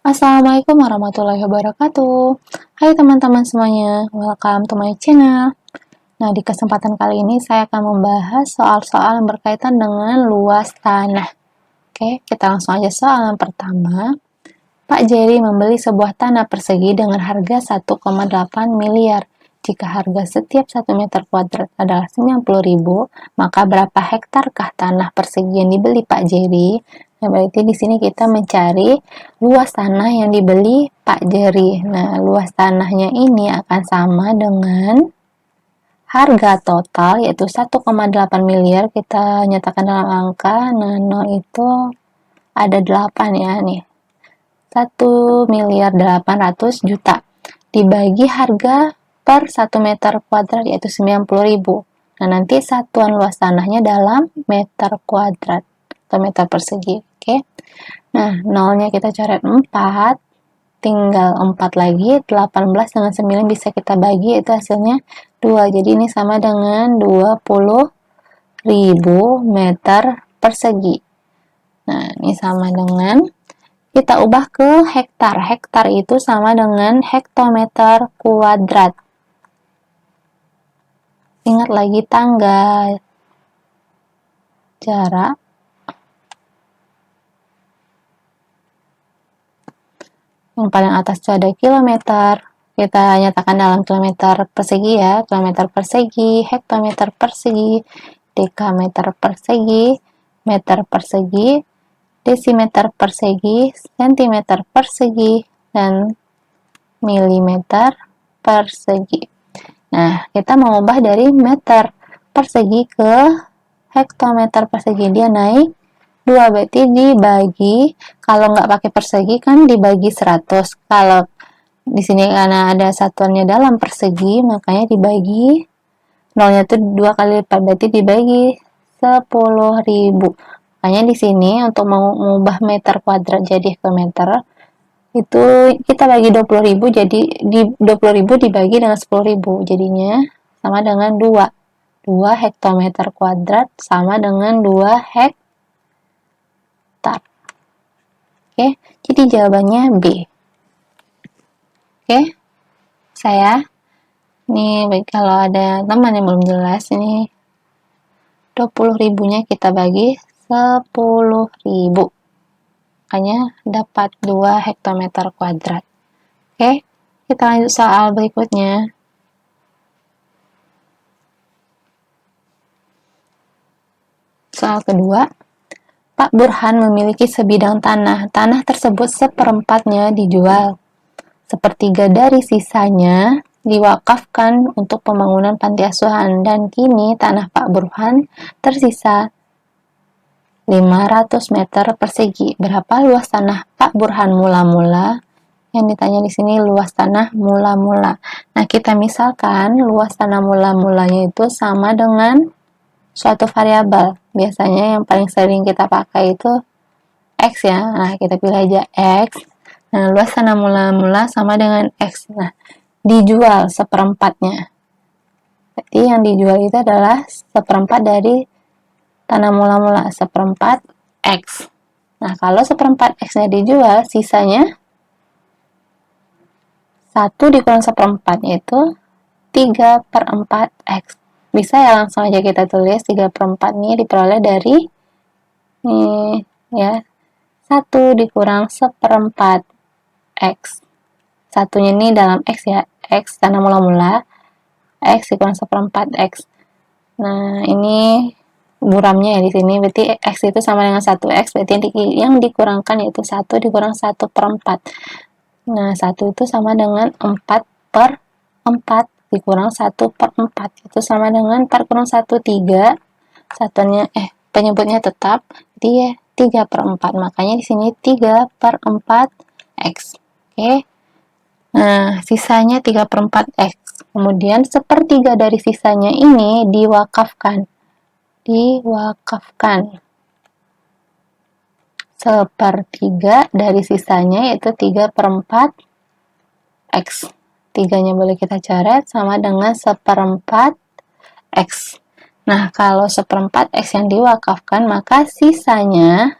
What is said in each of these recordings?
Assalamualaikum warahmatullahi wabarakatuh. Hai teman-teman semuanya, welcome to my channel. Nah, di kesempatan kali ini saya akan membahas soal-soal yang berkaitan dengan luas tanah. Oke, kita langsung aja soal yang pertama. Pak Jerry membeli sebuah tanah persegi dengan harga 1,8 miliar. Jika harga setiap 1 meter kuadrat adalah 90.000, maka berapa hektarkah tanah persegi yang dibeli Pak Jerry? Nah, berarti di sini kita mencari luas tanah yang dibeli Pak Jerry. Nah, luas tanahnya ini akan sama dengan harga total yaitu 1,8 miliar. Kita nyatakan dalam angka. Nah, 0 itu ada 8 ya nih. 1.800.000.000 dibagi harga per 1 meter kuadrat yaitu 90.000. Nah, nanti satuan luas tanahnya dalam meter kuadrat atau meter persegi. Oke. Nah, nolnya kita coret 4, tinggal 4 lagi, 18 dengan 9 bisa kita bagi, itu hasilnya 2. Jadi ini sama dengan 20.000 meter persegi. Nah, ini sama dengan, kita ubah ke hektar. Hektar itu sama dengan hektometer kuadrat. Ingat lagi tangga jarak. Yang paling atas itu ada kilometer. Kita nyatakan dalam kilometer persegi ya. Kilometer persegi, hektometer persegi, dekameter persegi, meter persegi, desimeter persegi, sentimeter persegi, dan milimeter persegi. Nah, kita mengubah dari meter persegi ke hektometer persegi. Dia naik 2, berarti dibagi, kalau nggak pakai persegi kan dibagi 100. Kalau di sini karena ada satuannya dalam persegi, makanya dibagi, nolnya itu 2 kali lipat, berarti dibagi 10.000. Makanya di sini untuk mengubah meter kuadrat jadi ke meter, itu kita bagi 20.000, jadi di 20.000 dibagi dengan 10.000, jadinya sama dengan 2 hektometer kuadrat sama dengan 2 hektar. Oke, jadi jawabannya B. Oke, ini baik, kalau ada teman yang belum jelas, ini 20.000-nya kita bagi 10.000. Makanya dapat 2 hektometer kuadrat. Oke, kita lanjut soal berikutnya. Soal kedua, Pak Burhan memiliki sebidang tanah. Tanah tersebut seperempatnya dijual. Sepertiga dari sisanya diwakafkan untuk pembangunan panti asuhan, dan kini tanah Pak Burhan tersisa 500 meter persegi. Berapa luas tanah Pak Burhan mula-mula? Yang ditanya di sini luas tanah mula-mula. Nah, kita misalkan luas tanah mula-mulanya itu sama dengan suatu variabel. Biasanya yang paling sering kita pakai itu X ya. Nah, kita pilih aja X. Nah, luas tanah mula-mula sama dengan X. Nah, dijual seperempatnya. Jadi yang dijual itu adalah seperempat dari tanah mula-mula, seperempat X. Nah, kalau seperempat X-nya dijual, sisanya 1 dikurang seperempat, yaitu 3/4 X. Bisa ya, langsung aja kita tulis 3/4 ini diperoleh dari nih ya, 1 dikurang seperempat X. Satunya ini dalam X ya, X tanah mula-mula, X dikurang seperempat X. Nah, ini buramnya ya di sini, berarti X itu sama dengan 1X, berarti yang dikurangkan yaitu 1 dikurang 1/4. Nah, 1 itu sama dengan 4/4 dikurang 1/4, itu sama dengan 4 kurang 1, 3. Satuannya, penyebutnya tetap, jadi ya 3/4. Makanya di sini 3/4 X. Oke. Nah, sisanya 3/4 X. Kemudian sepertiga dari sisanya ini diwakafkan. Sepertiga dari sisanya yaitu 3/4 X. 3-nya boleh kita coret, sama dengan seperempat X. Nah, kalau seperempat X yang diwakafkan, maka sisanya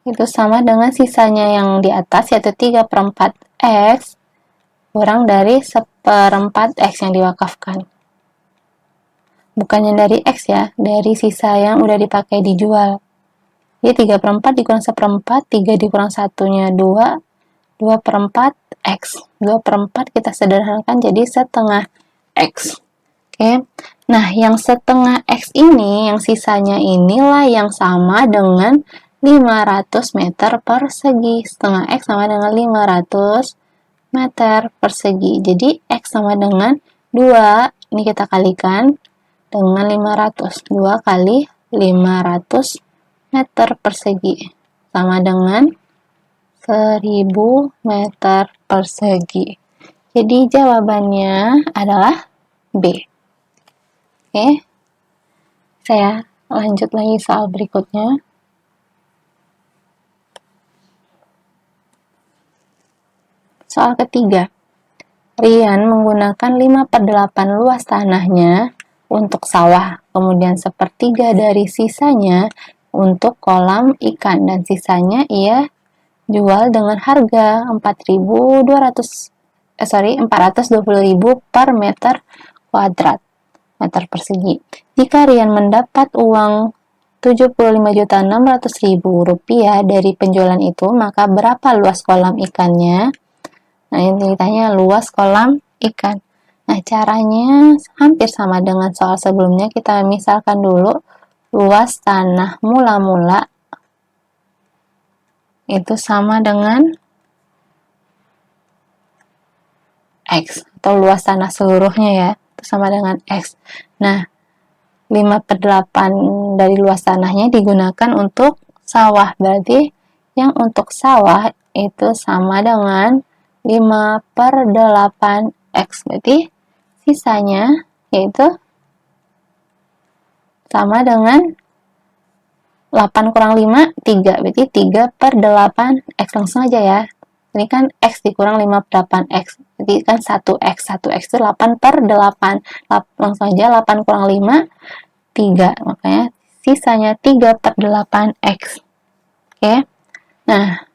itu sama dengan sisanya yang di atas, yaitu 3/4 X kurang dari 1/4 X yang diwakafkan. Bukannya dari X ya, dari sisa yang udah dipakai dijual. Jadi 3/4 dikurang 1/4, 3 dikurang 1-nya 2, 2/4 X. 2/4 kita sederhanakan jadi setengah X. Oke. Nah, yang setengah X ini, yang sisanya inilah yang sama dengan 500 meter persegi. Setengah X sama dengan 500 meter persegi. Jadi, X sama dengan 2, ini kita kalikan dengan 500. 2 kali 500 meter persegi. Sama dengan 1000 meter persegi. Jadi, jawabannya adalah B. Oke, saya lanjut lagi soal berikutnya. Soal ketiga, Rian menggunakan 5/8 luas tanahnya untuk sawah, kemudian 1/3 dari sisanya untuk kolam ikan, dan sisanya ia jual dengan harga 420.000 per meter kuadrat. Meter persegi. Jika Rian mendapat uang 75.600.000 rupiah dari penjualan itu, maka berapa luas kolam ikannya? Nah, ini ditanya luas kolam ikan. Nah, caranya hampir sama dengan soal sebelumnya. Kita misalkan dulu luas tanah mula-mula itu sama dengan X, atau luas tanah seluruhnya ya, sama dengan X. Nah, 5/8 dari luas tanahnya digunakan untuk sawah. Berarti yang untuk sawah itu sama dengan 5/8 X. Berarti sisanya yaitu sama dengan 8 kurang 5, 3. Berarti 3/8 X. Langsung aja ya. Ini kan X dikurang 5/8 X. Jadi kan 1X. 1X itu 8/8. Langsung aja 8 kurang 5, 3. Makanya sisanya 3/8 X. Oke. Nah,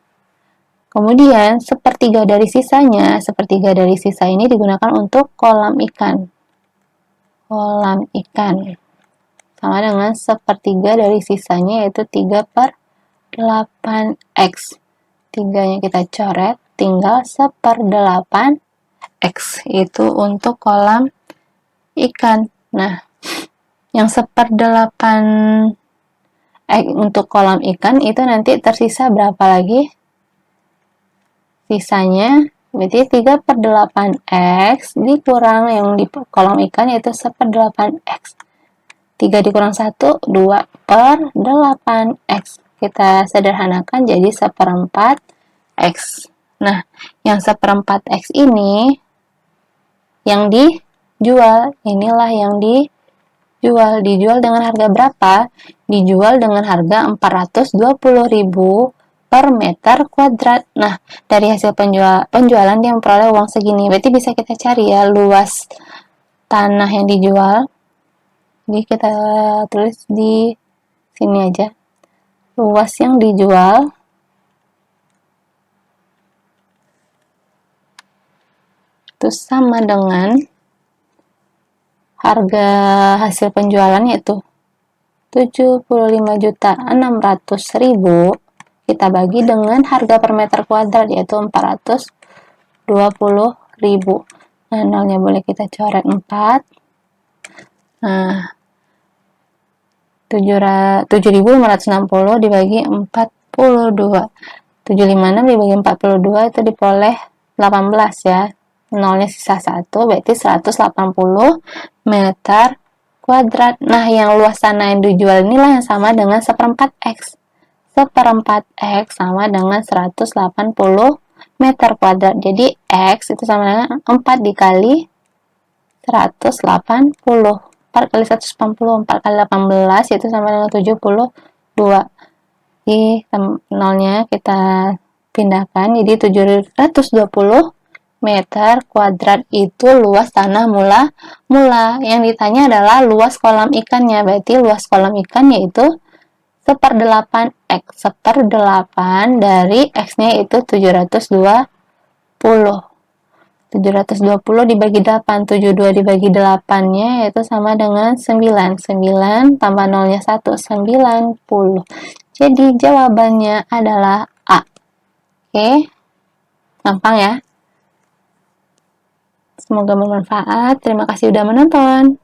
kemudian sepertiga dari sisa ini digunakan untuk kolam ikan. Kolam ikan. Sama dengan sepertiga dari sisanya, yaitu 3/8 X. 3-nya kita coret, tinggal 1/8 X. Itu untuk kolam ikan. Nah, yang 1/8 untuk kolam ikan itu nanti tersisa berapa lagi? Sisanya berarti 3/8 X dikurang yang di kolam ikan, yaitu 1/8 X. 3 dikurang 1, 2/8 X. Kita sederhanakan jadi 1/4 X. Nah, yang 1/4 X ini yang dijual. Inilah yang dijual. Dijual dengan harga berapa? Dijual dengan harga 420.000 per meter kuadrat. Nah, dari hasil penjualan dia memperoleh uang segini. Berarti bisa kita cari ya luas tanah yang dijual. Jadi kita tulis di sini aja. Luas yang dijual itu sama dengan harga hasil penjualan, yaitu 75.600.000 kita bagi dengan harga per meter kuadrat, yaitu 420.000. Nah, nolnya boleh kita coret 4. Nah, 7.560 dibagi 42. 756 dibagi 42 itu diperoleh 18 ya. Nolnya sisa 1, berarti 180 meter kuadrat. Nah, yang luas tanah yang dijual inilah yang sama dengan 1/4 X. 1/4 X sama dengan 180 meter kuadrat. Jadi, X itu sama dengan 4 dikali 180. 4 kali 180, 4 kali 18, yaitu sama dengan 72. Jadi, nolnya kita pindahkan, jadi 720 meter kuadrat itu luas tanah mula. Yang ditanya adalah luas kolam ikannya. Berarti luas kolam ikan yaitu 1/8 X. 1/8 dari X-nya itu 720. 720 dibagi 8, 72 dibagi 8-nya yaitu sama dengan 9. 9 tambah 0-nya 1, 90. Jadi jawabannya adalah A. Oke, gampang ya. Semoga bermanfaat. Terima kasih sudah menonton.